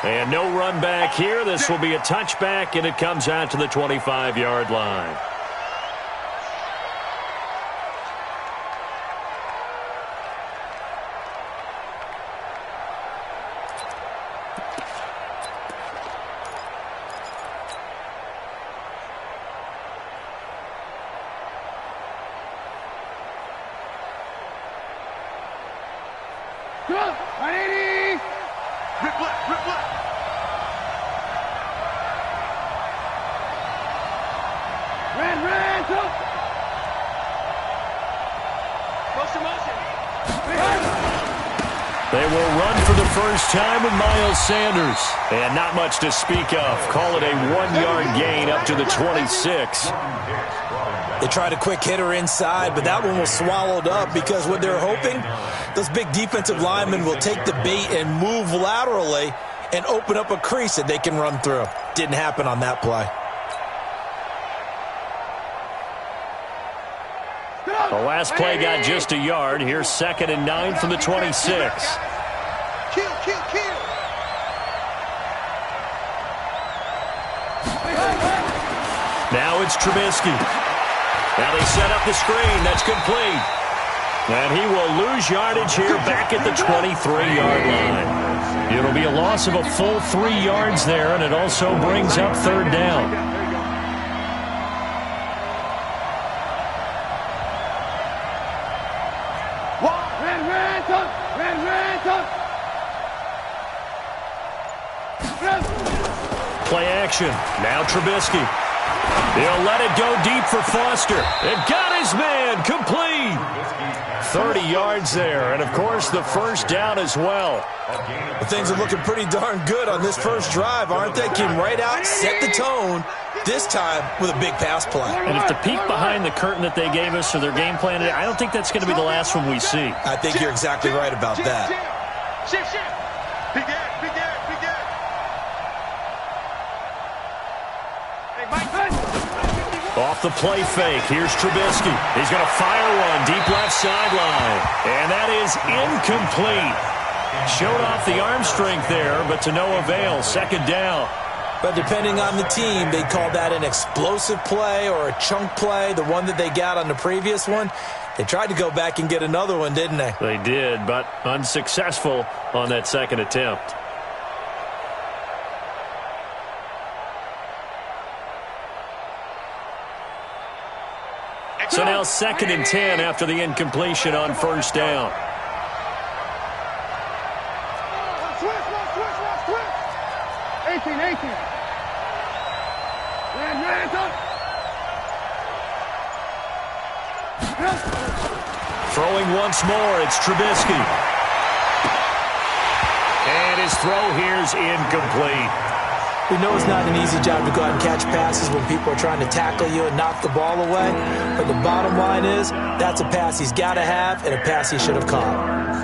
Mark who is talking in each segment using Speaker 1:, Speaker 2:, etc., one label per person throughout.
Speaker 1: And no run back here. This will be a touchback, and it comes out to the 25-yard line.
Speaker 2: They will run for the first time with Miles Sanders. And not much to speak of. Call it a 1-yard gain up to the 26.
Speaker 3: They tried a quick hitter inside, but that one was swallowed up because what they're hoping, those big defensive linemen will take the bait and move laterally and open up a crease that they can run through. Didn't happen on that play.
Speaker 1: The last play got just a yard. Here's 2nd and 9 from the 26. Now it's Trubisky. Now they set up the screen. That's complete. And he will lose yardage here back at the 23-yard line. It'll be a loss of a full 3 yards there, and it also brings up 3rd down. Play action. Now Trubisky. He'll let it go deep for Foster. And got his man. Complete. 30 yards there. And, of course, the first down as well.
Speaker 3: Well, things are looking pretty darn good on this first drive, aren't they? Came right out, set the tone, this time with a big pass play.
Speaker 1: And if the peek behind the curtain that they gave us or their game plan, I don't think that's going to be the last one we see.
Speaker 3: I think you're exactly right about that.
Speaker 1: Off the play fake, here's Trubisky. He's going to fire one deep left sideline. And that is incomplete. Showed off the arm strength there, but to no avail. 2nd down.
Speaker 3: But depending on the team, they call that an explosive play or a chunk play, the one that they got on the previous one. They tried to go back and get another one, didn't they?
Speaker 1: They did, but unsuccessful on that 2nd attempt. So now 2nd and 10 after the incompletion on 1st down. Throwing once more, it's Trubisky. And his throw here's incomplete.
Speaker 3: We know it's not an easy job to go out and catch passes when people are trying to tackle you and knock the ball away. But the bottom line is, that's a pass he's got to have and a pass he should have caught.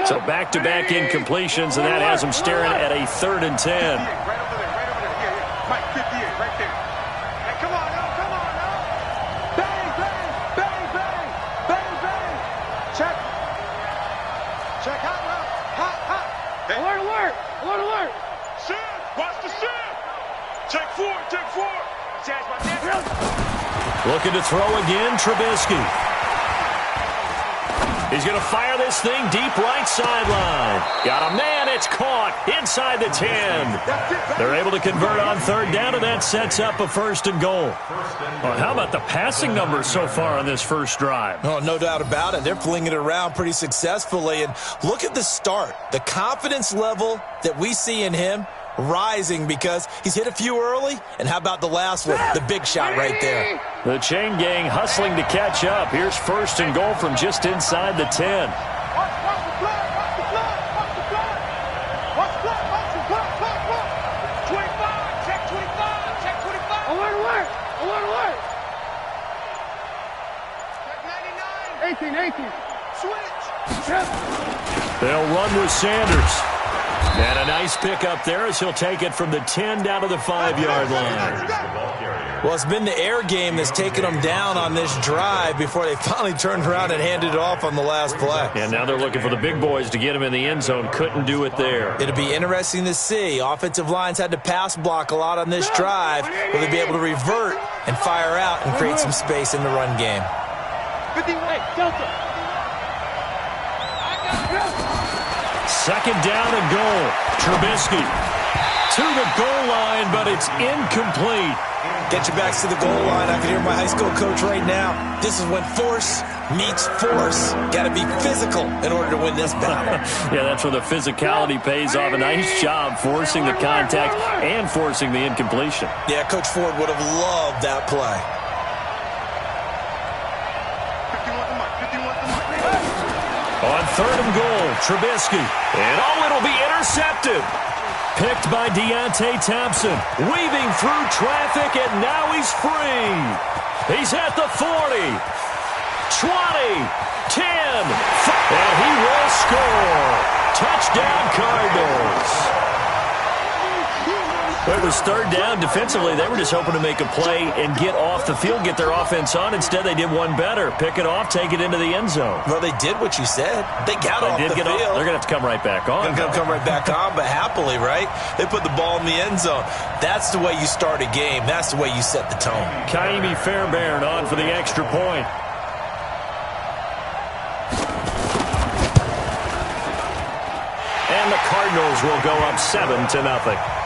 Speaker 1: So back-to-back incompletions, and that has him staring at a 3rd and 10.
Speaker 4: Mike, 58, right there. Hey, come on now, come on now. Bang, bang, bang, bang, bang, bang. Check. Check, hot, hot, hot. Hey. Alert, alert, alert, alert. Sim, watch the sim. Check 4, check 4. Change my neck.
Speaker 1: Looking to throw again, Trubisky. He's going to fire this thing deep right sideline. Got a man, it's caught inside the 10. They're able to convert on 3rd down, and that sets up a 1st and goal. Well, how about the passing numbers so far on this first drive?
Speaker 3: Oh, no doubt about it. They're flinging it around pretty successfully. And look at the start. The confidence level that we see in him rising because he's hit a few early. And how about the last one? The big shot right there.
Speaker 1: The chain gang hustling to catch up. Here's 1st and goal from just inside the 10. They'll run with Sanders. And a nice pickup there as he'll take it from the 10 down to the 5-yard line.
Speaker 3: Well, it's been the air game that's taken them down on this drive before they finally turned around and handed it off on the last play.
Speaker 1: And now they're looking for the big boys to get him in the end zone. Couldn't do it there.
Speaker 3: It'll be interesting to see. Offensive lines had to pass block a lot on this drive. Will they be able to revert and fire out and create some space in the run game?
Speaker 4: 58, Delta.
Speaker 1: Second down and goal. Trubisky to the goal line, but it's incomplete.
Speaker 3: Get your backs to the goal line. I can hear my high school coach right now. This is when force meets force. Got to be physical in order to win this battle.
Speaker 1: Yeah, that's where the physicality pays off. A nice job forcing the contact and forcing the incompletion.
Speaker 3: Yeah, Coach Ford would have loved that play.
Speaker 4: 51
Speaker 1: On third and goal, Trubisky. And it'll be intercepted. Picked by Deontay Thompson. Weaving through traffic, and now he's free. He's at the 40, 20, 10, and he will score. Touchdown, Cardinals. It was third down. Defensively, they were just hoping to make a play and get off the field, get their offense on. Instead, they did one better. Pick it off, take it into the end zone.
Speaker 3: Well, they did what you said. They got off the field.
Speaker 1: They're going to have to come right back on.
Speaker 3: They're going to come right back on, but happily, right? They put the ball in the end zone. That's the way you start a game. That's the way you set the tone.
Speaker 1: Kaimi Fairbairn on for the extra point. And the Cardinals will go up 7-0.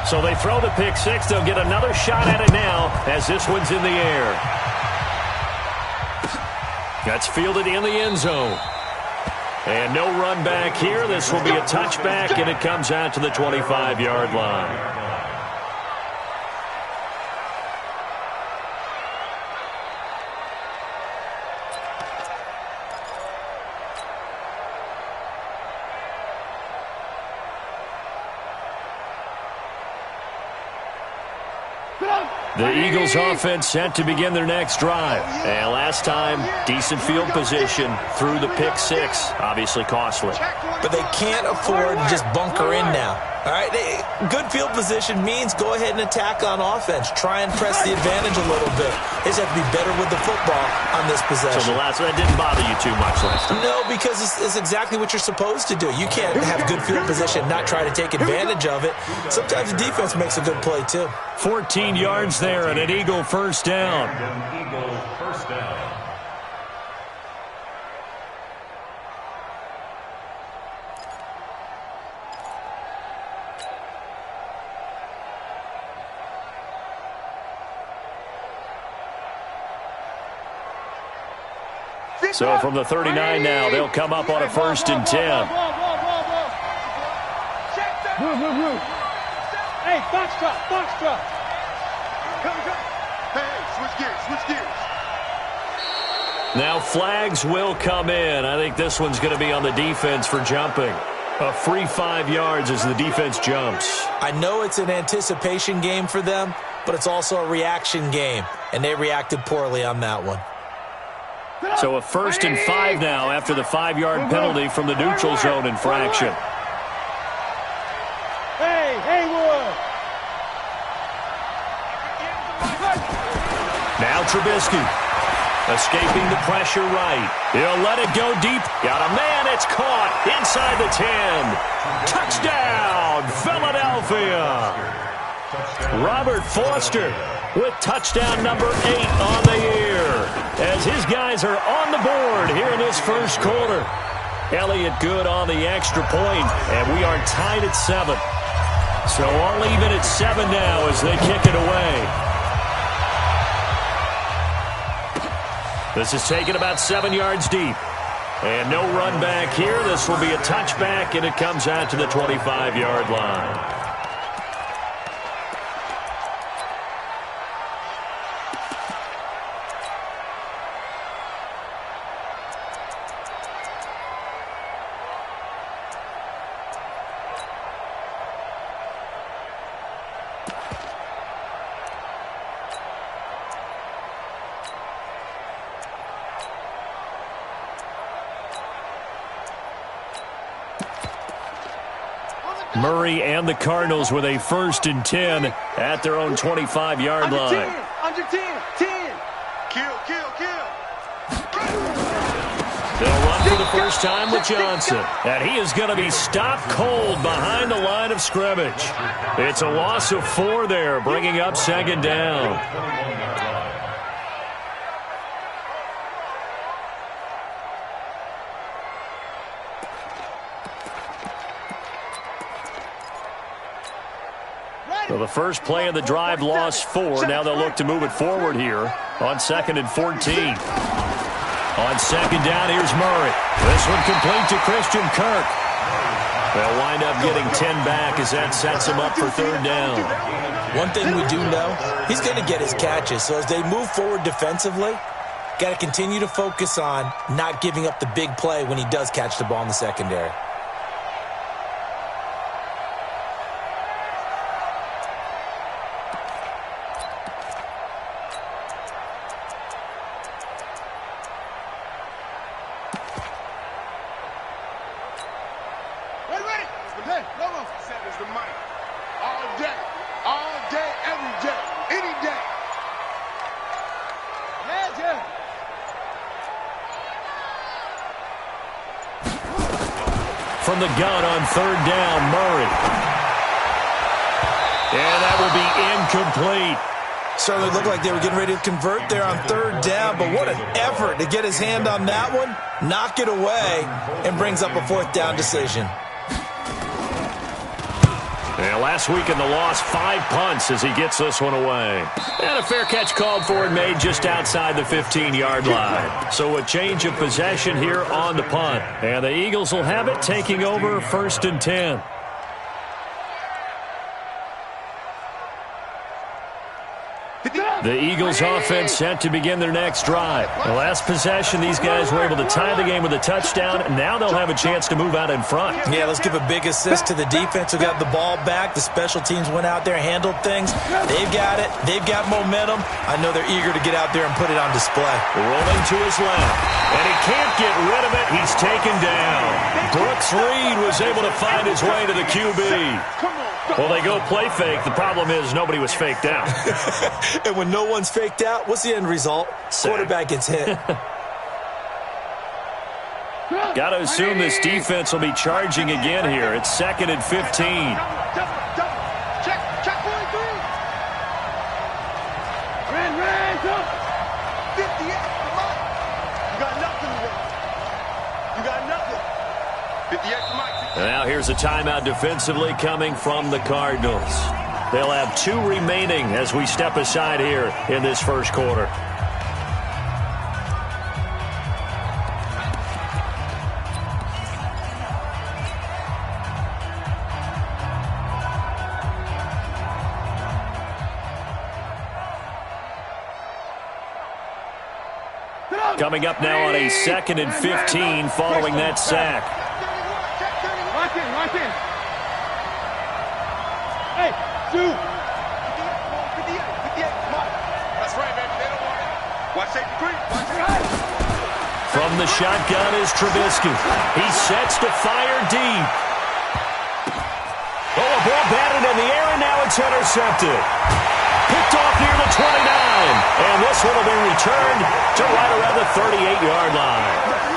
Speaker 1: So they throw the pick six. They'll get another shot at it now as this one's in the air. That's fielded in the end zone. And no run back here. This will be a touchback, and it comes out to the 25-yard line. The Eagles offense set to begin their next drive. And last time, decent field position through the pick six. Obviously costly.
Speaker 3: But they can't afford to just bunker in now. All right, good field position means go ahead and attack on offense. Try and press the advantage a little bit. They just have to be better with the football on this possession.
Speaker 1: So that didn't bother you too much last time?
Speaker 3: No, because it's exactly what you're supposed to do. You can't have good field position and not try to take advantage of it. Sometimes the defense makes a good play, too.
Speaker 1: 14 yards there and an Eagle first down. So from the 39 now, they'll come up on a 1st and 10.
Speaker 4: Move. Hey, box drop. Come. Hey, switch gears.
Speaker 1: Now flags will come in. I think this one's going to be on the defense for jumping. A free 5 yards as the defense jumps.
Speaker 3: I know it's an anticipation game for them, but it's also a reaction game, and they reacted poorly on that one.
Speaker 1: So a 1st and 5 now after the 5-yard penalty from the neutral zone infraction.
Speaker 4: Hey, Haywood!
Speaker 1: Now Trubisky escaping the pressure right. He'll let it go deep. Got a man. It's caught inside the 10. Touchdown, Philadelphia. Robert Foster with touchdown number 8 on the year as his guys are on the board here in this first quarter. Elliott good on the extra point, and we are tied at 7. So all even at 7 now as they kick it away. This is taken about 7 yards deep. And no run back here. This will be a touchback, and it comes out to the 25-yard line. Murray and the Cardinals with a 1st and 10 at their own 25-yard line.
Speaker 4: Under 10, 10. Kill.
Speaker 1: They'll run for the first time with Johnson. And he is going to be stopped cold behind the line of scrimmage. It's a loss of 4 there, bringing up 2nd down. So the first play of the drive lost 4. Now they'll look to move it forward here on 2nd and 14. On 2nd down, here's Murray. This one complete to Christian Kirk. They'll wind up getting 10 back as that sets him up for 3rd down.
Speaker 3: One thing we do know, he's going to get his catches. So as they move forward defensively, got to continue to focus on not giving up the big play when he does catch the ball in the secondary.
Speaker 1: From the gun on 3rd down, Murray. And that will be incomplete.
Speaker 3: Certainly looked like they were getting ready to convert there on 3rd down, but what an effort to get his hand on that one, knock it away, and brings up a 4th down decision.
Speaker 1: And last week in the loss, 5 punts as he gets this one away. And a fair catch called for and made just outside the 15-yard line. So a change of possession here on the punt. And the Eagles will have it, taking over 1st and 10. The Eagles offense set to begin their next drive. The last possession, these guys were able to tie the game with a touchdown. Now they'll have a chance to move out in front.
Speaker 3: Yeah, let's give a big assist to the defense who got the ball back. The special teams went out there, handled things. They've got it. They've got momentum. I know they're eager to get out there and put it on display.
Speaker 1: Rolling to his left. And he can't get rid of it. He's taken down. Brooks Reed was able to find his way to the QB. Well, they go play fake. The problem is nobody was faked out.
Speaker 3: And when no one's faked out, what's the end result? Quarterback gets hit.
Speaker 1: Got to assume this defense will be charging again here. It's 2nd and 15.
Speaker 4: Check 43. Ran, go. 58, come on. You got nothing to run. You got nothing. 58, come on.
Speaker 1: And now here's a timeout defensively coming from the Cardinals. They'll have 2 remaining as we step aside here in this first quarter. Coming up now on a 2nd and 15 following that sack.
Speaker 4: Lock in. Hey, Sue. 58, come on. That's right, baby. They don't want it. Watch safety creep. Watch it.
Speaker 1: From the shotgun is Trubisky. He sets to fire deep. Oh, a ball batted in the air, and now it's intercepted. Picked off near the 29. And this one will be returned to right around the 38-yard line.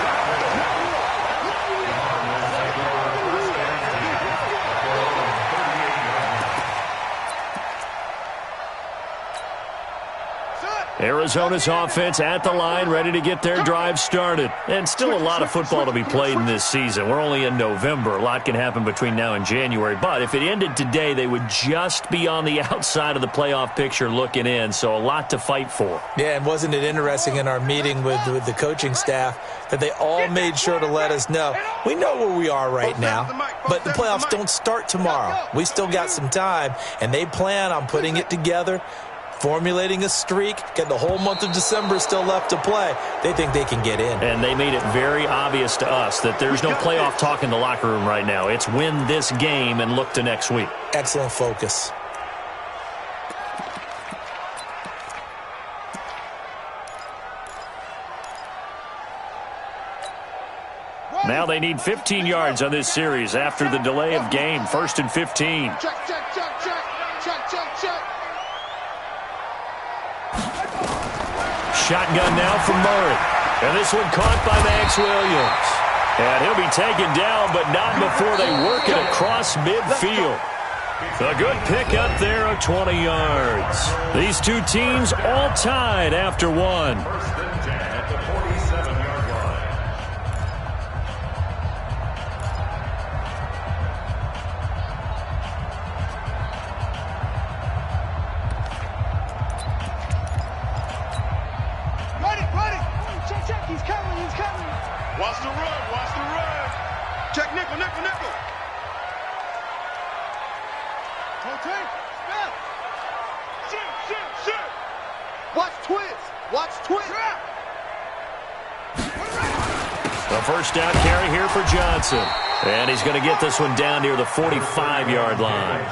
Speaker 1: Arizona's offense at the line, ready to get their drive started. And still a lot of football to be played in this season. We're only in November. A lot can happen between now and January. But if it ended today, they would just be on the outside of the playoff picture looking in. So a lot to fight for.
Speaker 3: Yeah, and wasn't it interesting in our meeting with the coaching staff that they all made sure to let us know, we know where we are right now, but the playoffs don't start tomorrow. We still got some time, and they plan on putting it together, formulating a streak, get the whole month of December still left to play. They think they can get in.
Speaker 1: And they made it very obvious to us that there's no playoff talk in the locker room right now. It's win this game and look to next week.
Speaker 3: Excellent focus.
Speaker 1: Now they need 15 yards on this series after the delay of game. 1st and 15.
Speaker 4: Check, check, check, check. Check, check, check.
Speaker 1: Shotgun now from Murray. And this one caught by Max Williams. And he'll be taken down, but not before they work it across midfield. A good pickup there of 20 yards. These two teams all tied after one.
Speaker 4: Ready. Check, check. He's coming. Watch the run. Check nickel. Rotate. Snap. Shit. Watch twist.
Speaker 1: The first down carry here for Johnson. And he's going to get this one down near the 45-yard line.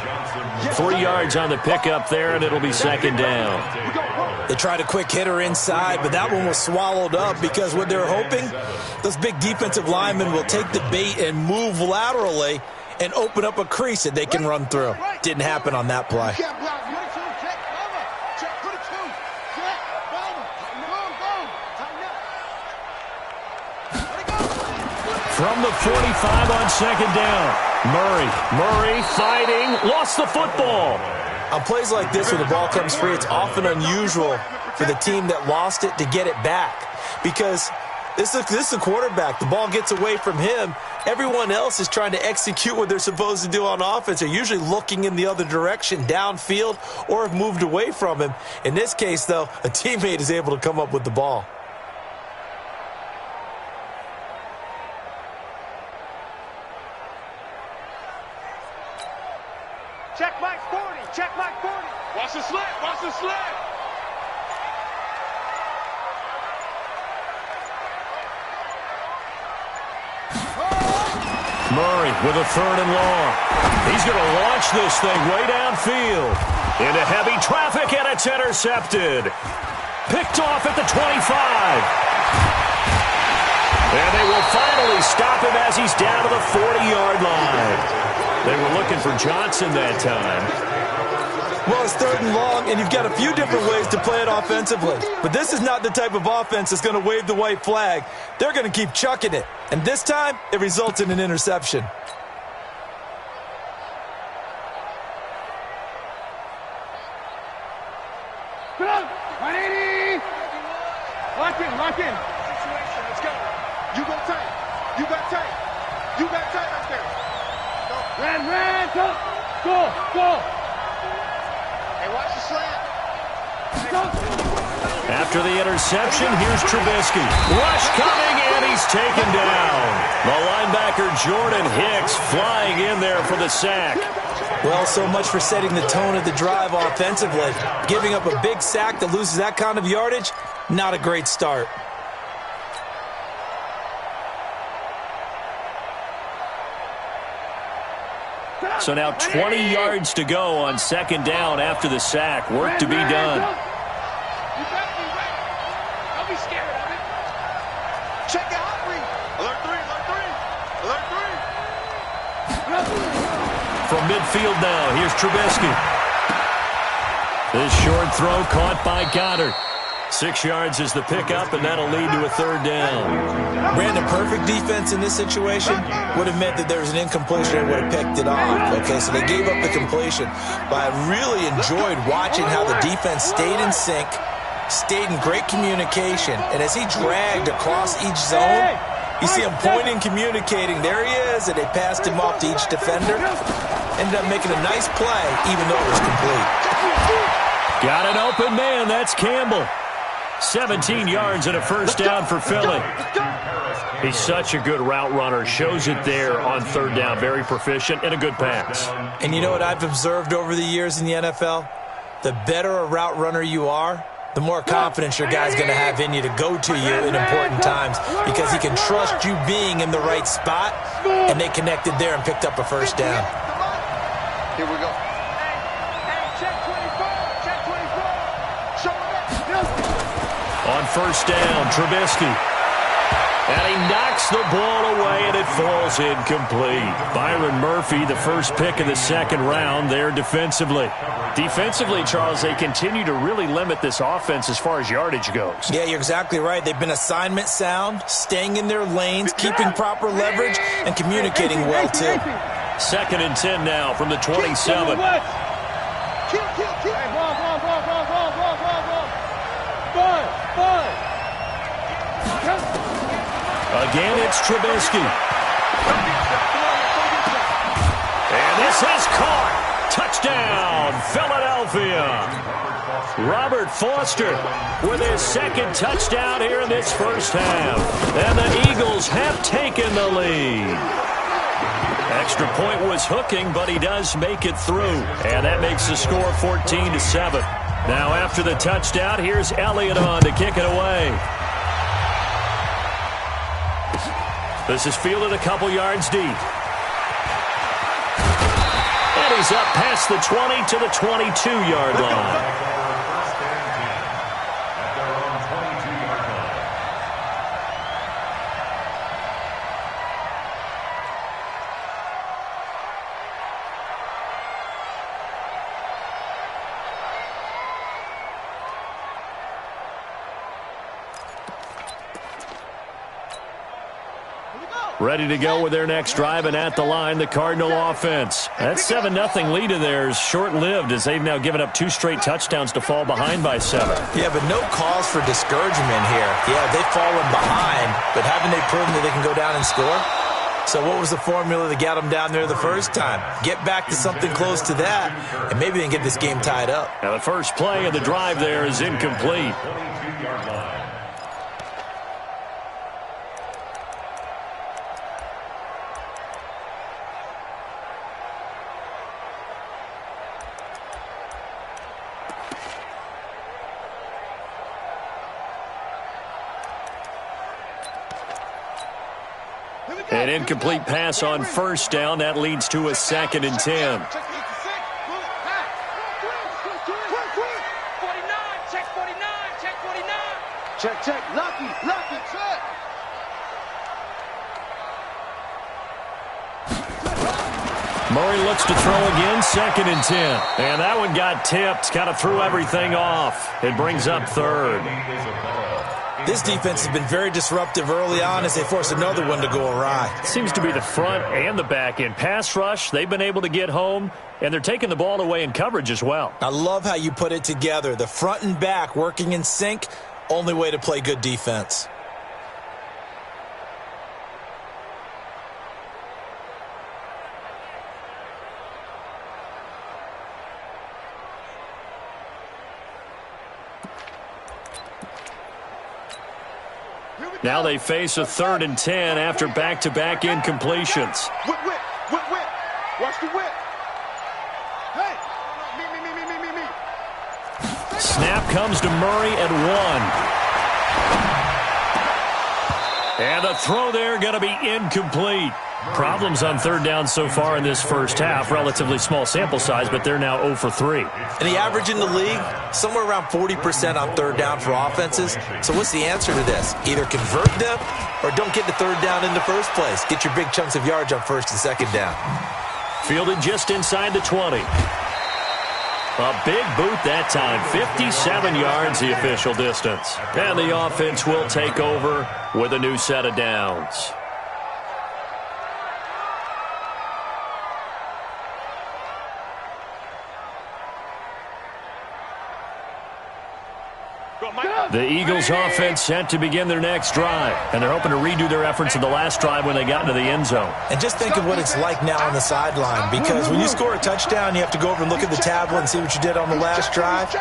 Speaker 1: 3 yards on the pickup there, and it'll be 2nd down.
Speaker 3: They tried a quick hitter inside, but that one was swallowed up because what they're hoping, those big defensive linemen will take the bait and move laterally and open up a crease that they can run through. Didn't happen on that play.
Speaker 1: From the 45 on 2nd down. Murray fighting, lost the football.
Speaker 3: On plays like this where the ball comes free, it's often unusual for the team that lost it to get it back because this is a quarterback. The ball gets away from him. Everyone else is trying to execute what they're supposed to do on offense. They're usually looking in the other direction, downfield, or have moved away from him. In this case, though, a teammate is able to come up with the ball.
Speaker 4: Check Mike 40. Watch the slant.
Speaker 1: Murray with a 3rd and long. He's going to launch this thing way downfield. Into heavy traffic, and it's intercepted. Picked off at the 25. And they will finally stop him as he's down to the 40-yard line. They were looking for Johnson that time.
Speaker 3: Well, it's 3rd and long, and you've got a few different ways to play it offensively. But this is not the type of offense that's going to wave the white flag. They're going to keep chucking it. And this time, it results in an interception.
Speaker 4: Come on. 180. Lock in. Let's go. You got tight right there. Red, go. Hey, watch the slant.
Speaker 1: After the interception, here's Trubisky. Rush coming, and he's taken down. The linebacker Jordan Hicks flying in there for the sack.
Speaker 3: Well, so much for setting the tone of the drive offensively. Giving up a big sack that loses that kind of yardage, not a great start.
Speaker 1: So now 20 yards to go on 2nd down after the sack. Work to be done.
Speaker 4: Don't be scared of it. Check the hot read. Alert 3.
Speaker 1: From midfield now, here's Trubisky. This short throw caught by Goddard. 6 yards is the pickup, and that'll lead to a 3rd down.
Speaker 3: Brandon, perfect defense in this situation would have meant that there was an incompletion and would have picked it off. Okay, so they gave up the completion. But I really enjoyed watching how the defense stayed in sync, stayed in great communication, and as he dragged across each zone, you see him pointing, communicating. There he is, and they passed him off to each defender. Ended up making a nice play, even though it was complete.
Speaker 1: Got an open man. That's Campbell. 17 yards and a 1st down for Philly. He's such a good route runner. Shows it there on 3rd down. Very proficient and a good pass.
Speaker 3: And you know what I've observed over the years in the NFL? The better a route runner you are, the more confidence your guy's going to have in you to go to you in important times because he can trust you being in the right spot, and they connected there and picked up a 1st down.
Speaker 4: Here we go. Hey, check 24. Show him that.
Speaker 1: On 1st down, Trubisky. And he knocks the ball away, and it falls incomplete. Byron Murphy, the first pick of the second round there defensively. Defensively, Charles, they continue to really limit this offense as far as yardage goes.
Speaker 3: Yeah, you're exactly right. They've been assignment sound, staying in their lanes, keeping proper leverage, and communicating well, too.
Speaker 1: 2nd and 10 now from the 27. Again, it's Trubisky. And this is caught. Touchdown, Philadelphia. Robert Foster with his second touchdown here in this first half. And the Eagles have taken the lead. Extra point was hooking, but he does make it through. And that makes the score 14-7. Now after the touchdown, here's Elliott on to kick it away. This is fielded a couple yards deep. And he's up past the 20 to the 22-yard line. Ready to go with their next drive, and at the line, the Cardinal offense. That 7-0 lead of theirs short-lived as they've now given up 2 straight touchdowns to fall behind by 7.
Speaker 3: Yeah, but no cause for discouragement here. Yeah, they've fallen behind, but haven't they proven that they can go down and score? So what was the formula that got them down there the first time? Get back to something close to that, and maybe they can get this game tied up.
Speaker 1: Now the first play of the drive there is incomplete. An incomplete pass on first down. That leads to a 2nd and 10.
Speaker 4: Check. Lucky, check.
Speaker 1: Murray looks to throw again, 2nd and 10. And that one got tipped, kind of threw everything off. It brings up 3rd.
Speaker 3: This defense has been very disruptive early on as they force another one to go awry.
Speaker 1: Seems to be the front and the back end. Pass rush, they've been able to get home, and they're taking the ball away in coverage as well.
Speaker 3: I love how you put it together. The front and back working in sync, only way to play good defense.
Speaker 1: Now they face a 3rd and 10 after back-to-back incompletions.
Speaker 4: Whip. Watch the whip. Hey, me.
Speaker 1: Snap comes to Murray at 1. And the throw there going to be incomplete. Problems on 3rd down so far in this first half. Relatively small sample size, but they're now 0 for 3.
Speaker 3: And the average in the league, somewhere around 40% on 3rd down for offenses. So what's the answer to this? Either convert them or don't get the 3rd down in the first place. Get your big chunks of yards on 1st and 2nd down.
Speaker 1: Fielded just inside the 20. A big boot that time. 57 yards the official distance. And the offense will take over with a new set of downs. The Eagles offense set to begin their next drive, and they're hoping to redo their efforts in the last drive when they got into the end zone.
Speaker 3: And just think of what it's like now on the sideline, because when you score a touchdown, you have to go over and look at the tablet and see what you did on the last drive.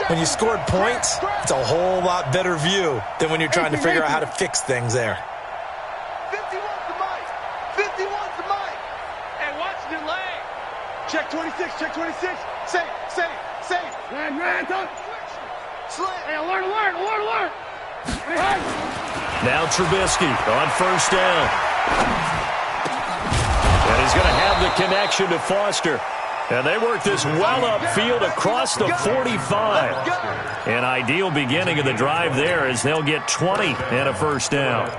Speaker 3: When you scored points, it's a whole lot better view than when you're trying to figure out how to fix things there.
Speaker 4: 51's the mic. 51's the mic. Hey, watch the leg. Check 26. Say.
Speaker 5: Hey, alert.
Speaker 1: Now Trubisky on 1st down. And he's going to have the connection to Foster. And they work this well upfield across the 45. An ideal beginning of the drive there as they'll get 20 and a first down.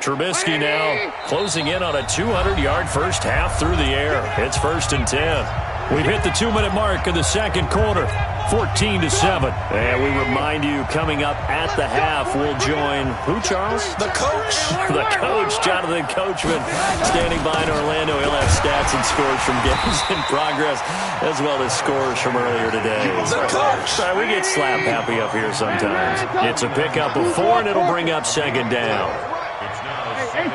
Speaker 1: Trubisky now closing in on a 200-yard first half through the air. It's 1st and 10. We've hit the 2-minute mark of the second quarter. 14-7. And we remind you, coming up at the half, we'll join who, Charles?
Speaker 3: The coach.
Speaker 1: The coach, Jonathan Coachman, standing by in Orlando. He'll have stats and scores from games in progress, as well as scores from earlier today.
Speaker 3: The coach.
Speaker 1: We get slap happy up here sometimes. It's a pickup of 4, and it'll bring up 2nd down.
Speaker 5: 18.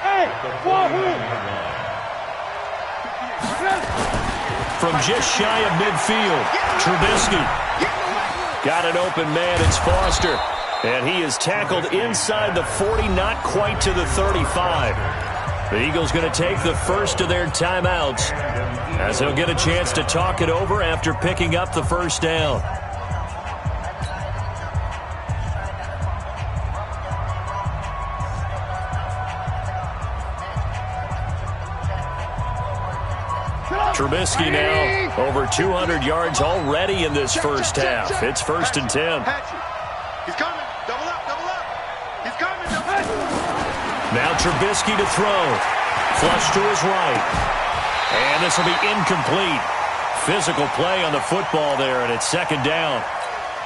Speaker 5: Hey,
Speaker 1: From just shy of midfield, Trubisky. Got an open man, it's Foster. And he is tackled inside the 40, not quite to the 35. The Eagles going to take the first of their timeouts as he'll get a chance to talk it over after picking up the first down. Trubisky now over 200 yards already in this first half. It's 1st and 10.
Speaker 4: He's coming. Double up. He's coming.
Speaker 1: Now Trubisky to throw. Flush to his right. And this will be incomplete. Physical play on the football there, and it's 2nd down.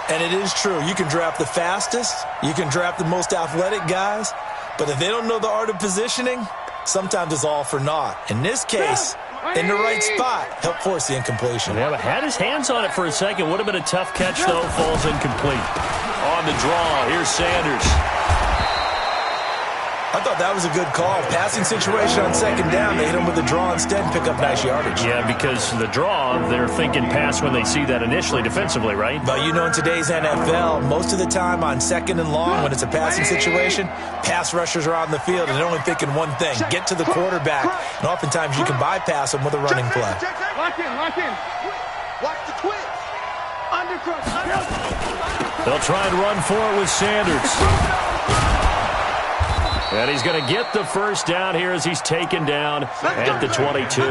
Speaker 3: And it is true. You can draft the fastest. You can draft the most athletic guys. But if they don't know the art of positioning, sometimes it's all for naught. In this case, in the right spot, help force the incompletion.
Speaker 1: Yeah, but had his hands on it for a second. Would have been a tough catch, though. Falls incomplete. On the draw, here's Sanders.
Speaker 3: I thought that was a good call. Passing situation on 2nd down. They hit him with a draw instead and pick up nice yardage.
Speaker 1: Yeah, because the draw, they're thinking pass when they see that initially defensively, right?
Speaker 3: But you know, in today's NFL, most of the time on 2nd and long, when it's a passing situation, pass rushers are out in the field and they're only thinking one thing, get to the quarterback. And oftentimes you can bypass them with a running play.
Speaker 5: Lock in.
Speaker 4: Watch the twist. Undercross.
Speaker 1: They'll try and run for it with Sanders. And he's going to get the first down here as he's taken down at the 22.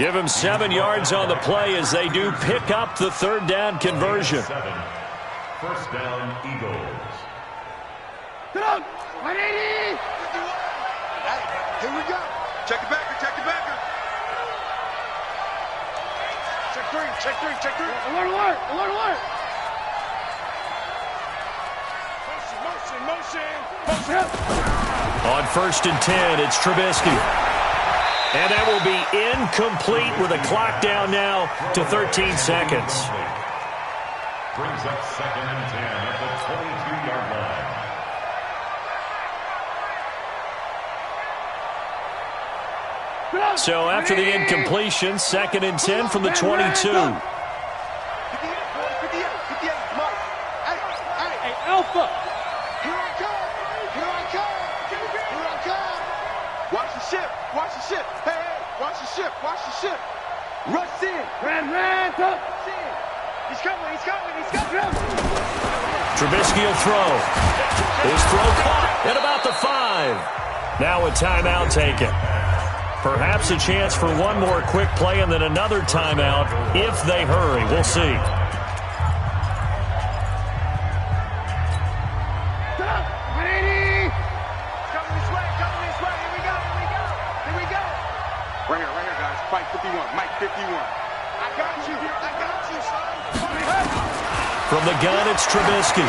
Speaker 1: Give him 7 yards on the play as they do pick up the 3rd down conversion.
Speaker 2: 1st down, Eagles.
Speaker 5: Get up. 180.
Speaker 4: Here we go. Check the backer. Check three.
Speaker 5: Alert.
Speaker 4: Motion.
Speaker 1: On 1st and 10, it's Trubisky. And that will be incomplete with a clock down now to 13 seconds.
Speaker 2: Brings up 2nd and 10 at the 22-yard line.
Speaker 1: So after the incompletion, 2nd and 10 from the 22.
Speaker 4: 58, Mike. Hey,
Speaker 5: Alpha.
Speaker 4: Here I come. Watch the ship. Hey, watch the ship. Rush in.
Speaker 5: Ran, top.
Speaker 4: He's coming.
Speaker 1: Trubisky will throw. His throw caught at about the 5. Now a timeout taken. Perhaps a chance for one more quick play and then another timeout if they hurry. We'll see.
Speaker 4: Mike 51. I got you, son.
Speaker 1: From the gun, it's Trubisky.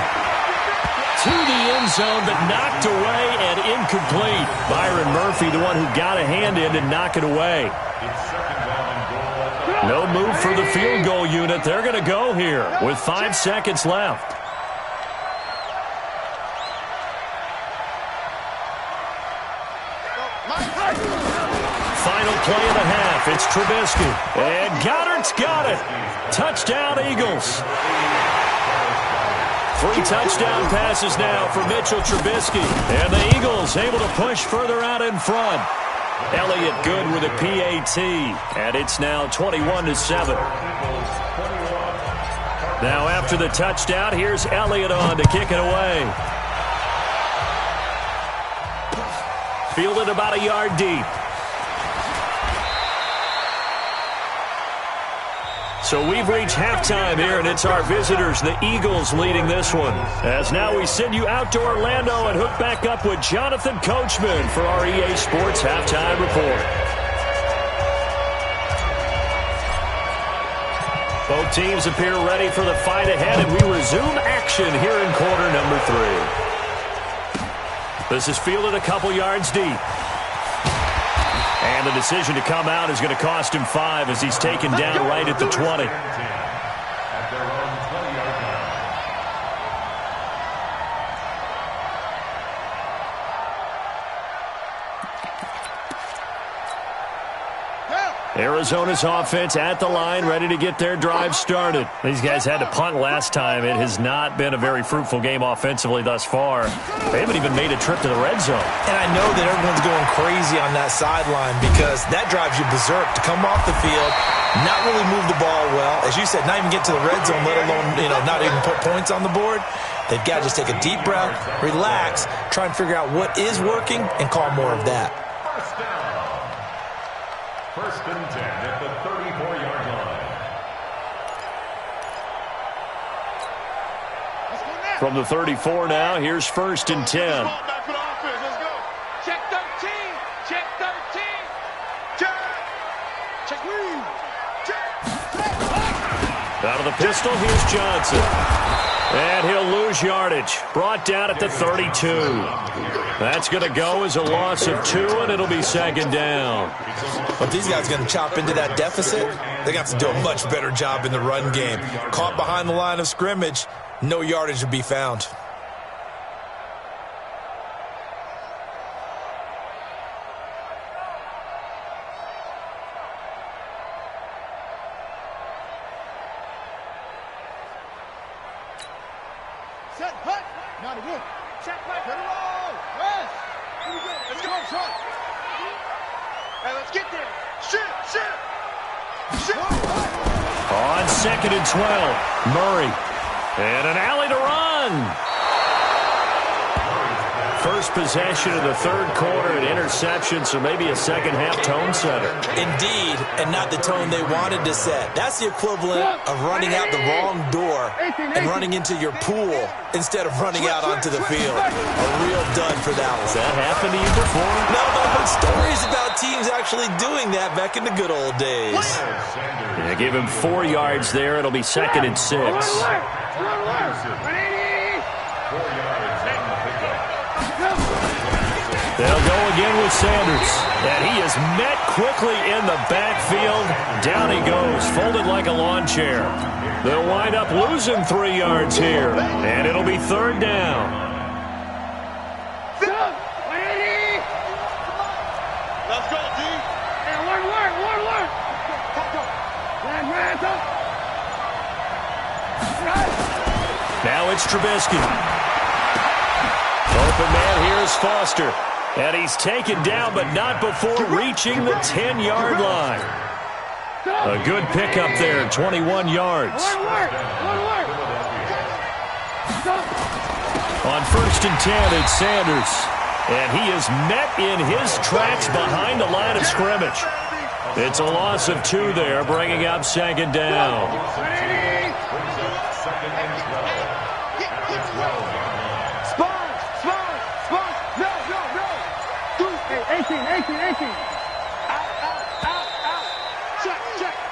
Speaker 1: To the end zone, but knocked away and incomplete. Byron Murphy, the one who got a hand in and knock it away. No move for the field goal unit. They're going to go here with 5 seconds left. Final play of the half. It's Trubisky. And Goddard's got it. Touchdown, Eagles. 3 touchdown passes now for Mitchell Trubisky. And the Eagles able to push further out in front. Elliott good with a PAT. And it's now 21-7. Now after the touchdown, here's Elliott on to kick it away. Fielded about a yard deep. So we've reached halftime here, and it's our visitors, the Eagles, leading this one. As now we send you out to Orlando and hook back up with Jonathan Coachman for our EA Sports Halftime Report. Both teams appear ready for the fight ahead, and we resume action here in quarter number 3. This is fielded a couple yards deep. And the decision to come out is going to cost him 5 as he's taken down right at the 20. Arizona's offense at the line, ready to get their drive started. These guys had to punt last time. It has not been a very fruitful game offensively thus far. They haven't even made a trip to the red zone. And I know that everyone's going crazy on that sideline because that drives you berserk to come off the field, not really move the ball well. As you said, not even get to the red zone, let alone, not even put points on the board. They've got to just take a deep breath, relax, try and figure out what is working, and call more of that.
Speaker 2: First and 10 at the 34-yard line.
Speaker 1: From the 34 now, here's first and 10.
Speaker 5: Back for the offense. Let's go. Check 13. Check 13. Check. Check lead. Check.
Speaker 1: Out of the pistol, here's Johnson. And he'll lose yardage. Brought down at the 32. That's going to go as a loss of 2, and it'll be second down.
Speaker 3: But these guys are going to chop into that deficit. They got to do a much better job in the run game. Caught behind the line of scrimmage, no yardage to be found.
Speaker 5: Set, hut. Not again. Check back. Get it all. Rest. Let's go, son. Hey, let's get there. Shit.
Speaker 1: On second and 12, Murray. And an alley to run. First possession of the third quarter, an interception, so maybe a second-half tone setter.
Speaker 3: Indeed, and not the tone they wanted to set. That's the equivalent of running out the wrong door and running into your pool instead of running out onto the field. A real dud for that one.
Speaker 1: Has that happened to you before?
Speaker 3: No, but stories about teams actually doing that back in the good old days.
Speaker 1: Yeah, give him 4 yards there. It'll be second and 6. They'll go again with Sanders. And he is met quickly in the backfield. Down he goes, folded like a lawn chair. They'll wind up losing 3 yards here. And it'll be third down.
Speaker 5: Let's go, D. Hey, work.
Speaker 1: Now it's Trubisky. Open man here is Foster. And he's taken down, but not before reaching the 10-yard line. A good pickup there, 21 yards. On first and 10, it's Sanders. And he is met in his tracks behind the line of scrimmage. It's a loss of 2 there, bringing up second down.
Speaker 5: Hey, 18.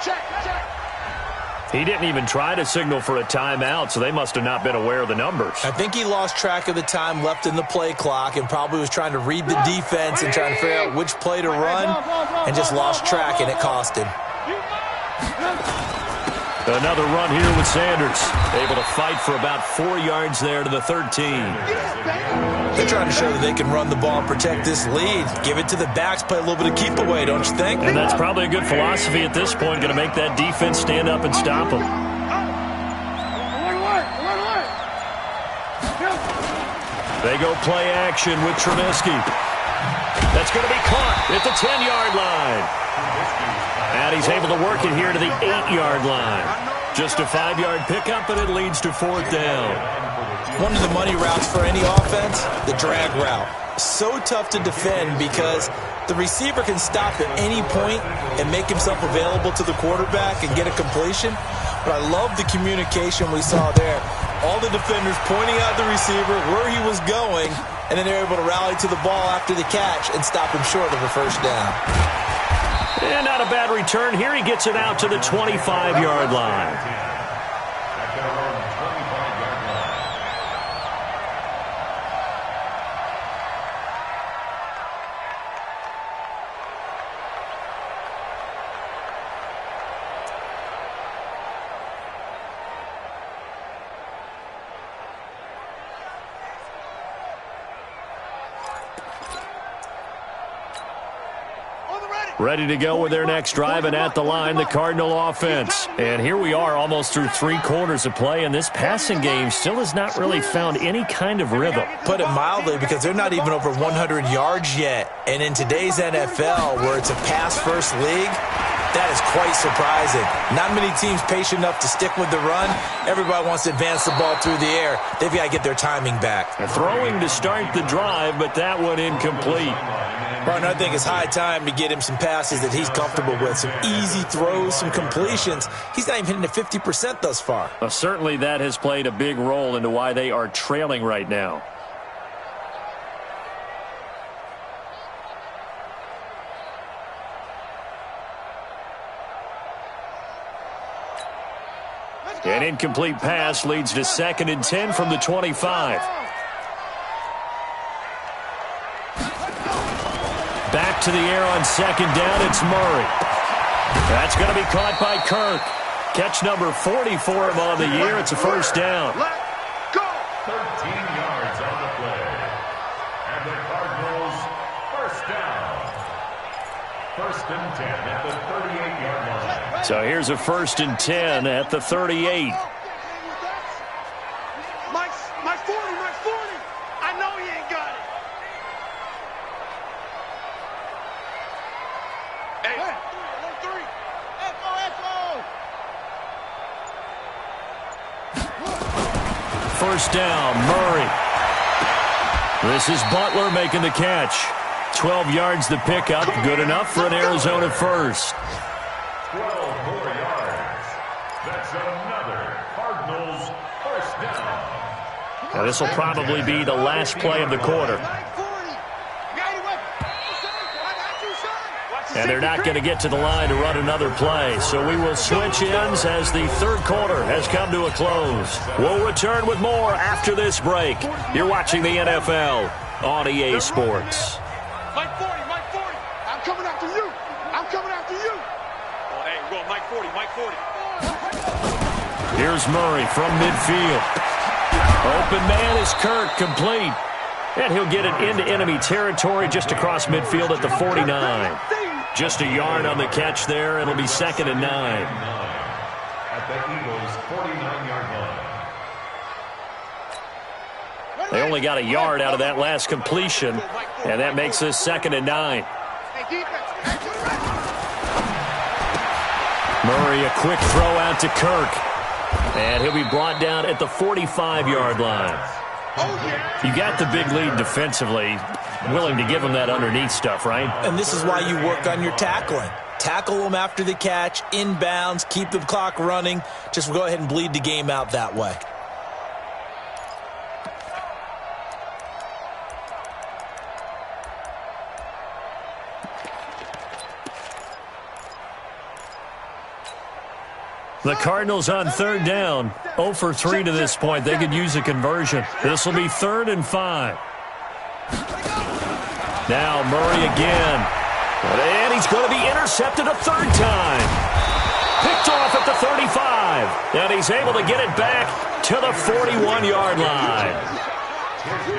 Speaker 5: Check.
Speaker 1: He didn't even try to signal for a timeout, so they must have not been aware of the numbers.
Speaker 3: I think he lost track of the time left in the play clock and probably was trying to read the defense and trying to figure out which play to run and just lost track, and it cost him.
Speaker 1: Another run here with Sanders. Able to fight for about 4 yards there to the 13.
Speaker 3: They're trying to show that they can run the ball and protect this lead. Give it to the backs, play a little bit of keep away, don't you think?
Speaker 1: And that's probably a good philosophy at this point, going to make that defense stand up and stop them. They go play action with Trubisky. That's going to be caught at the 10-yard line. And he's able to work it here to the 8-yard line. Just a 5-yard pickup, and it leads to 4th down.
Speaker 3: One of the money routes for any offense, the drag route. So tough to defend because the receiver can stop at any point and make himself available to the quarterback and get a completion. But I love the communication we saw there. All the defenders pointing out the receiver, where he was going, and then they're able to rally to the ball after the catch and stop him short of a first down.
Speaker 1: And not a bad return here. He gets it out to the 25-yard line. Ready to go with their next drive, and at the line, the Cardinal offense. And here we are almost through 3 quarters of play, and this passing game still has not really found any kind of rhythm.
Speaker 3: Put it mildly, because they're not even over 100 yards yet. And in today's NFL, where it's a pass-first league, that is quite surprising. Not many teams patient enough to stick with the run. Everybody wants to advance the ball through the air. They've got to get their timing back.
Speaker 1: Throwing to start the drive, but that one incomplete.
Speaker 3: Partner, I think it's high time to get him some passes that he's comfortable with. Some easy throws, some completions. He's not even hitting at 50% thus far.
Speaker 1: Well, certainly that has played a big role into why they are trailing right now. An incomplete pass leads to 2nd and 10 from the 25. Back to the air on 2nd down, it's Murray. That's going to be caught by Kirk. Catch number 40 for him on the year. It's a first down.
Speaker 2: Let go. 13 yards on the play. And the Cardinals first down. 1st and 10 at the 38-yard line.
Speaker 1: So here's a 1st and 10 at the 38.
Speaker 5: My 40. I know he ain't got it. Hey, 3.
Speaker 1: First down, Murray. This is Butler making the catch. 12 yards the pickup, good enough for an Arizona first.
Speaker 2: 12 more yards. That's another Cardinals first down.
Speaker 1: Now this will probably be the last play of the quarter. And they're not going to get to the line to run another play. So we will switch ends as the 3rd quarter has come to a close. We'll return with more after this break. You're watching the NFL on EA Sports.
Speaker 5: Mike 40. I'm coming after you. Oh, hey, we're going Mike 40.
Speaker 1: Here's Murray from midfield. Open man is Kirk, complete. And he'll get it into enemy territory just across midfield at the 49. Just a yard on the catch there. It'll be 2nd and 9.
Speaker 2: At the Eagles' 49-yard line.
Speaker 1: They only got a yard out of that last completion, and that makes this 2nd and 9. Murray, a quick throw out to Kirk. And he'll be brought down at the 45-yard line. You got the big lead defensively. Willing to give him that underneath stuff, right?
Speaker 3: And this is why you work on your tackling. Tackle them after the catch, inbounds, keep the clock running. Just go ahead and bleed the game out that way.
Speaker 1: The Cardinals on 3rd down. 0 for 3 to this point. They could use a conversion. This will be 3rd and 5. Now Murray again. And he's going to be intercepted a 3rd time. Picked off at the 35. And he's able to get it back to the 41-yard line.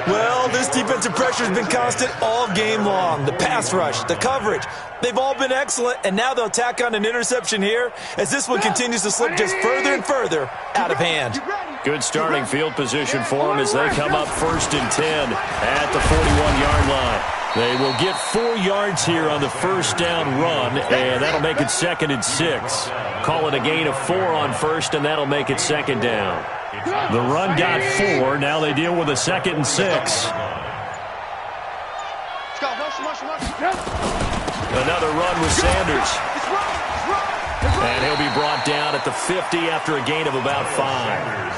Speaker 3: Well, this defensive pressure has been constant all game long. The pass rush, the coverage, they've all been excellent, and now they'll tack on an interception here as this one continues to slip just further and further out of hand.
Speaker 1: Good starting field position for them as they come up 1st and 10 at the 41-yard line. They will get 4 yards here on the first down run, and that'll make it 2nd and 6. Call it a gain of 4 on first, and that'll make it 2nd down. The run got 4. Now they deal with a 2nd and 6. Another run with Sanders. And he'll be brought down at the 50 after a gain of about 5.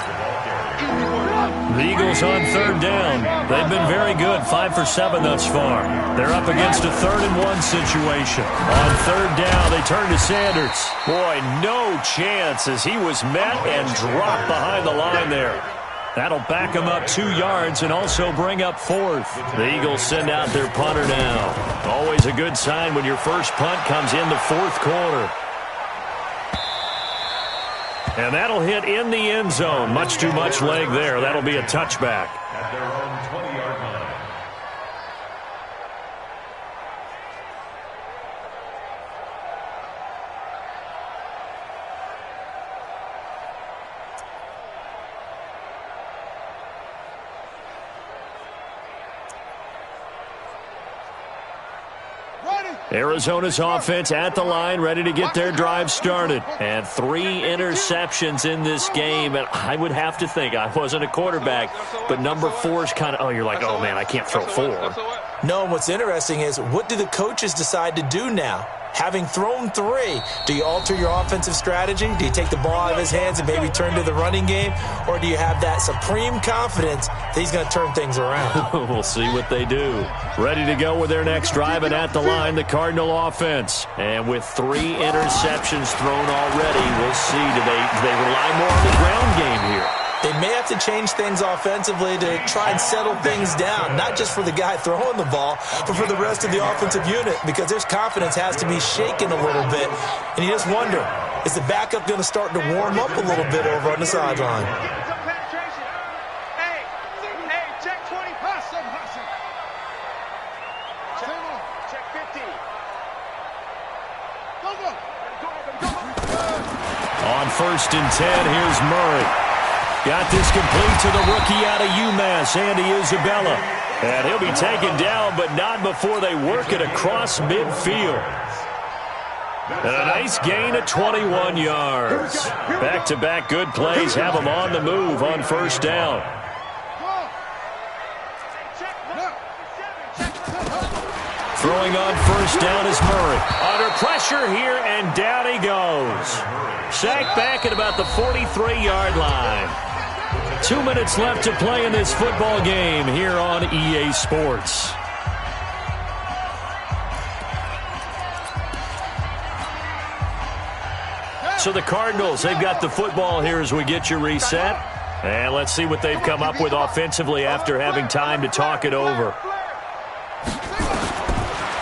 Speaker 1: The Eagles on 3rd down. They've been very good, 5 for 7 thus far. They're up against a 3rd and 1 situation. On 3rd down, they turn to Sanders. Boy, no chance as he was met and dropped behind the line there. That'll back him up 2 yards and also bring up 4th. The Eagles send out their punter now. Always a good sign when your first punt comes in the 4th quarter. And that'll hit in the end zone. Much too much leg there. That'll be a touchback.
Speaker 2: At their own 20-yard line.
Speaker 1: Arizona's offense at the line, ready to get their drive started. And 3 interceptions in this game. And I would have to think, I wasn't a quarterback, but number 4 is kind of, you're like, oh, man, I can't throw 4.
Speaker 3: No, and what's interesting is, what do the coaches decide to do now? Having thrown 3, do you alter your offensive strategy? Do you take the ball out of his hands and maybe turn to the running game? Or do you have that supreme confidence that he's going to turn things around?
Speaker 1: We'll see what they do. Ready to go with their next drive, and at the line, the Cardinal offense. And with 3 interceptions thrown already, we'll see. Do they rely more on the ground game here?
Speaker 3: They may have to change things offensively to try and settle things down, not just for the guy throwing the ball, but for the rest of the offensive unit, because their confidence has to be shaken a little bit. And you just wonder, is the backup going to start to warm up a little bit over on the sideline?
Speaker 5: Hey, check 20. Check 50.
Speaker 1: On 1st and 10, here's Murray. Got this complete to the rookie out of UMass, Andy Isabella. And he'll be taken down, but not before they work it across midfield. And a nice gain of 21 yards. Back-to-back good plays have them on the move on 1st down. Throwing on 1st down is Murray. Under pressure here, and down he goes. Sacked back at about the 43-yard line. 2 minutes left to play in this football game here on EA Sports. So the Cardinals, they've got the football here as we get you reset. And let's see what they've come up with offensively after having time to talk it over.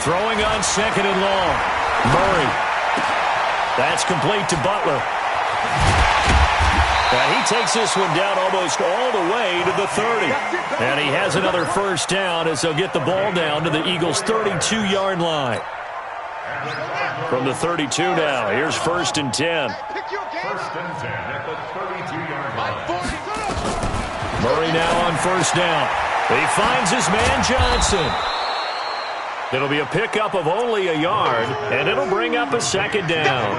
Speaker 1: Throwing on 2nd and long. Murray. That's complete to Butler. And he takes this one down almost all the way to the 30. And he has another 1st down as they'll get the ball down to the Eagles' 32-yard line. From the 32 now, here's 1st and 10.
Speaker 2: 1st and 10 at the 32-yard line.
Speaker 1: Murray now on 1st down. He finds his man Johnson. It'll be a pickup of only a yard, and it'll bring up a 2nd down.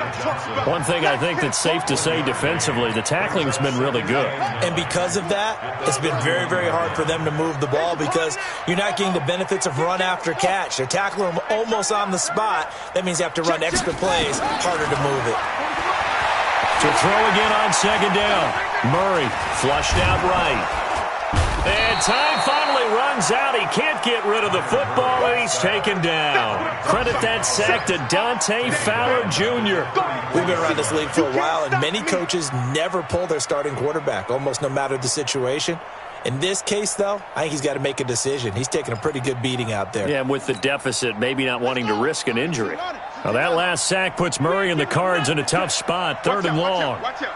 Speaker 1: One thing I think that's safe to say defensively, the tackling's been really good.
Speaker 3: And because of that, it's been very, very hard for them to move the ball because you're not getting the benefits of run after catch. They're tackling them almost on the spot. That means you have to run extra plays, harder to move it.
Speaker 1: To throw again on 2nd down. Murray flushed out right. And time finally runs out. He can't get rid of the football, and he's taken down. Credit that sack to Dante Fowler Jr.
Speaker 3: We've been around this league for a while, and many coaches never pull their starting quarterback, almost no matter the situation. In this case, though, I think he's got to make a decision. He's taking a pretty good beating out there.
Speaker 1: Yeah, and with the deficit, maybe not wanting to risk an injury. Now, that last sack puts Murray and the Cards in a tough spot, 3rd and long.
Speaker 5: Watch out.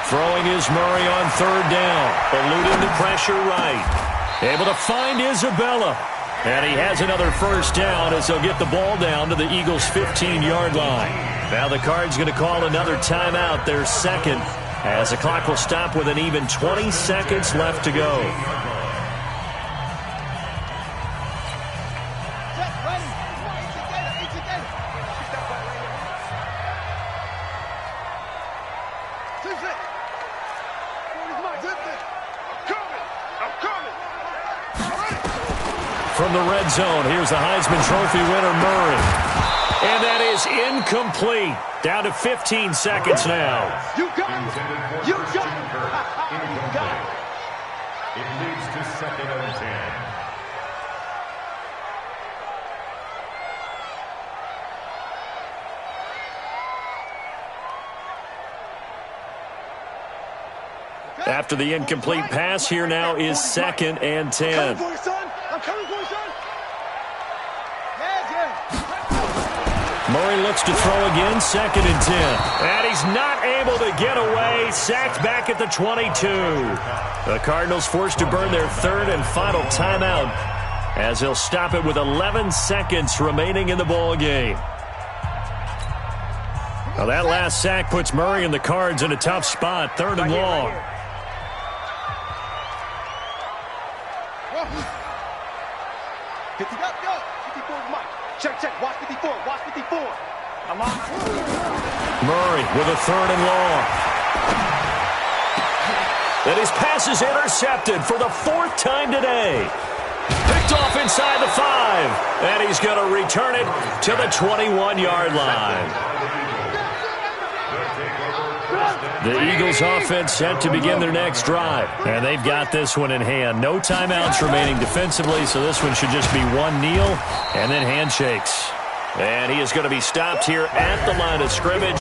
Speaker 1: Throwing is Murray on 3rd down. Eluding the pressure right. Able to find Isabella. And he has another 1st down as they'll get the ball down to the Eagles' 15-yard line. Now the Cards going to call another timeout, their second, as the clock will stop with an even 20 seconds left to go. From the red zone, here's the Heisman Trophy winner, Murray. And that is incomplete. Down to 15 seconds now.
Speaker 5: You got it. You got it. You got it.
Speaker 2: It leads to 2nd and 10.
Speaker 1: After the incomplete pass, here now is 2nd and 10.
Speaker 5: I'm coming for you, son. I'm coming for you, son.
Speaker 1: Murray looks to throw again, 2nd and 10. And he's not able to get away. Sacked back at the 22. The Cardinals forced to burn their 3rd and final timeout as they'll stop it with 11 seconds remaining in the ball game. Now that last sack puts Murray and the Cards in a tough spot, 3rd and long.
Speaker 5: Check. Watch 54. Watch 54. Come on.
Speaker 1: Murray with a 3rd and long. And his pass is intercepted for the 4th time today. Picked off inside the 5. And he's going to return it to the 21-yard line. The Eagles offense set to begin their next drive. And they've got this one in hand. No timeouts remaining defensively, so this one should just be one kneel and then handshakes. And he is going to be stopped here at the line of scrimmage.